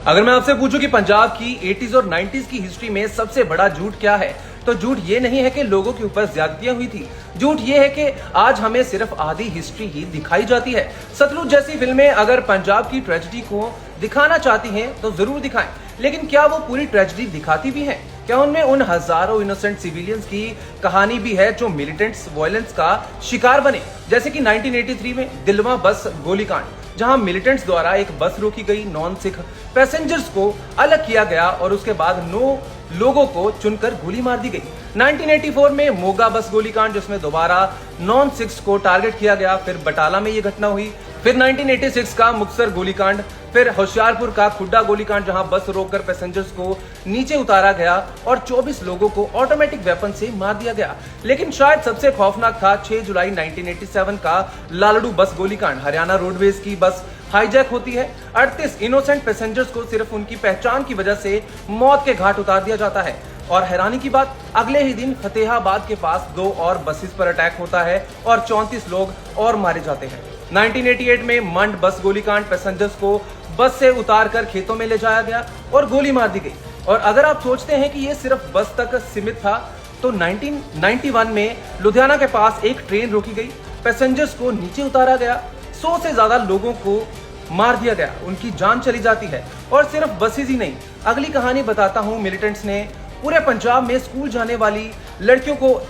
अगर मैं आपसे पूछूं कि पंजाब की 80s और 90s की हिस्ट्री में सबसे बड़ा झूठ क्या है, तो झूठ ये नहीं है कि लोगों के ऊपर ज्यादतियां हुई थी। झूठ ये है कि आज हमें सिर्फ आधी हिस्ट्री ही दिखाई जाती है। सतलुज जैसी फिल्में अगर पंजाब की ट्रेजेडी को दिखाना चाहती हैं तो जरूर दिखाएं, लेकिन क्या वो पूरी ट्रेजेडी दिखाती भी हैं? क्या उनमें उन हजारों इनोसेंट सिविलियंस की कहानी भी है जो मिलिटेंट्स वायलेंस का शिकार बने? जैसे कि 1983 में दिलवा बस गोलीकांड, जहां मिलिटेंट्स द्वारा एक बस रोकी गई, नॉन सिख पैसेंजर्स को अलग किया गया और उसके बाद 9 लोगों को चुनकर गोली मार दी गई। 1984 में मोगा बस गोलीकांड, जिसमें दोबारा नॉन सिख्स को टारगेट किया गया। फिर बटाला में ये घटना हुई। फिर 1986 का मुक्तसर गोलीकांड, फिर होशियारपुर का खुड्डा गोलीकांड, जहां बस रोककर पैसेंजर्स को नीचे उतारा गया और 24 लोगों को ऑटोमेटिक वेपन से मार दिया गया। लेकिन शायद सबसे खौफनाक था 6 जुलाई 1987 का लालड़ू बस गोलीकांड। हरियाणा रोडवेज की बस हाईजैक होती है। 38 इनोसेंट पैसेंजर्स को सिर्फ उनकी पहचान की वजह से मौत के घाट उतार दिया जाता है। और हैरानी की बात, अगले ही दिन फतेहाबाद के पास 2 और बसेस पर अटैक होता है और 34 लोग और मारे जाते हैं। 1988 में मंड बस गोलीकांड, पैसेंजर्स को बस से उतारकर खेतों में ले जाया गया और गोली मार दी गई। और अगर आप सोचते हैं कि ये सिर्फ बस तक सीमित था, तो 1991 में लुधियाना के पास एक ट्रेन रोकी गई, पैसेंजर्स को नीचे उतारा गया, 100 से ज्यादा लोगों को मार दिया गया, उनकी जान चली जाती है। और सिर्फ बसेज ही नहीं, अगली कहानी बताता हूं। मिलिटेंट्स ने पूरे पंजाब में स्कूल जाने वाली लड़कियों को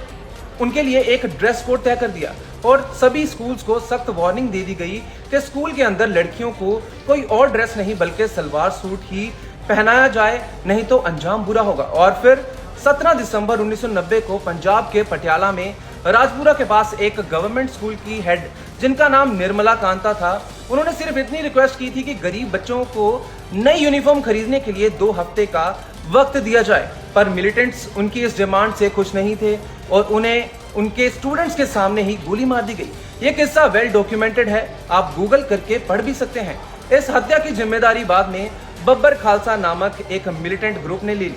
उनके लिए एक ड्रेस कोड तय कर दिया और सभी स्कूल्स को सख्त वार्निंग दे दी गई कि स्कूल के अंदर लड़कियों को कोई और ड्रेस नहीं बल्कि सलवार सूट ही पहनाया जाए, नहीं तो अंजाम बुरा होगा। और फिर 17 दिसंबर 1990 को पंजाब के पटियाला में राजपुरा के पास एक गवर्नमेंट स्कूल की हेड, जिनका नाम निर्मला कांता था, उन्होंने सिर्फ इतनी रिक्वेस्ट की थी कि गरीब बच्चों को नई यूनिफॉर्म खरीदने के लिए 2 हफ्ते का वक्त दिया जाए। पर मिलिटेंट्स उनकी इस डिमांड से खुश नहीं थे और उन्हें उनके स्टूडेंट्स के सामने ही गोली मार दी गई। ये किस्सा वेल डॉक्यूमेंटेड है, आप गूगल करके पढ़ भी सकते हैं। इस हत्या की जिम्मेदारी बाद में बब्बर खालसा नामक एक मिलिटेंट ग्रुप ने ले ली।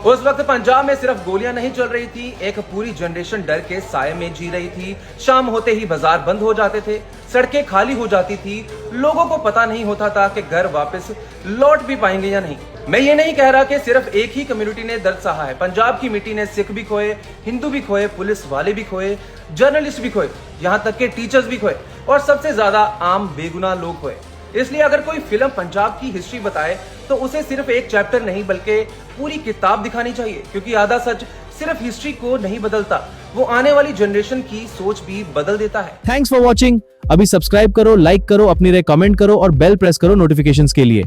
उस वक्त पंजाब में सिर्फ गोलियां नहीं चल रही थी, एक पूरी जनरेशन डर के साए में जी रही थी। शाम होते ही बाजार बंद हो जाते थे, सड़कें खाली हो जाती थी, लोगों को पता नहीं होता था कि घर वापस लौट भी पाएंगे या नहीं। मैं ये नहीं कह रहा कि सिर्फ एक ही कम्युनिटी ने दर्द सहा है। पंजाब की मिट्टी ने सिख भी खोए, हिंदू भी खोए, पुलिस वाले भी खोए, जर्नलिस्ट भी खोए, यहाँ तक के टीचर्स भी खोए और सबसे ज्यादा आम बेगुनाह लोग खोए। इसलिए अगर कोई फिल्म पंजाब की हिस्ट्री बताए तो उसे सिर्फ एक चैप्टर नहीं बल्कि पूरी किताब दिखानी चाहिए, क्योंकि आधा सच सिर्फ हिस्ट्री को नहीं बदलता, वो आने वाली जनरेशन की सोच भी बदल देता है। Thanks for watching. अभी सब्सक्राइब करो, लाइक करो, अपनी राय कमेंट करो और बेल प्रेस करो नोटिफिकेशंस के लिए।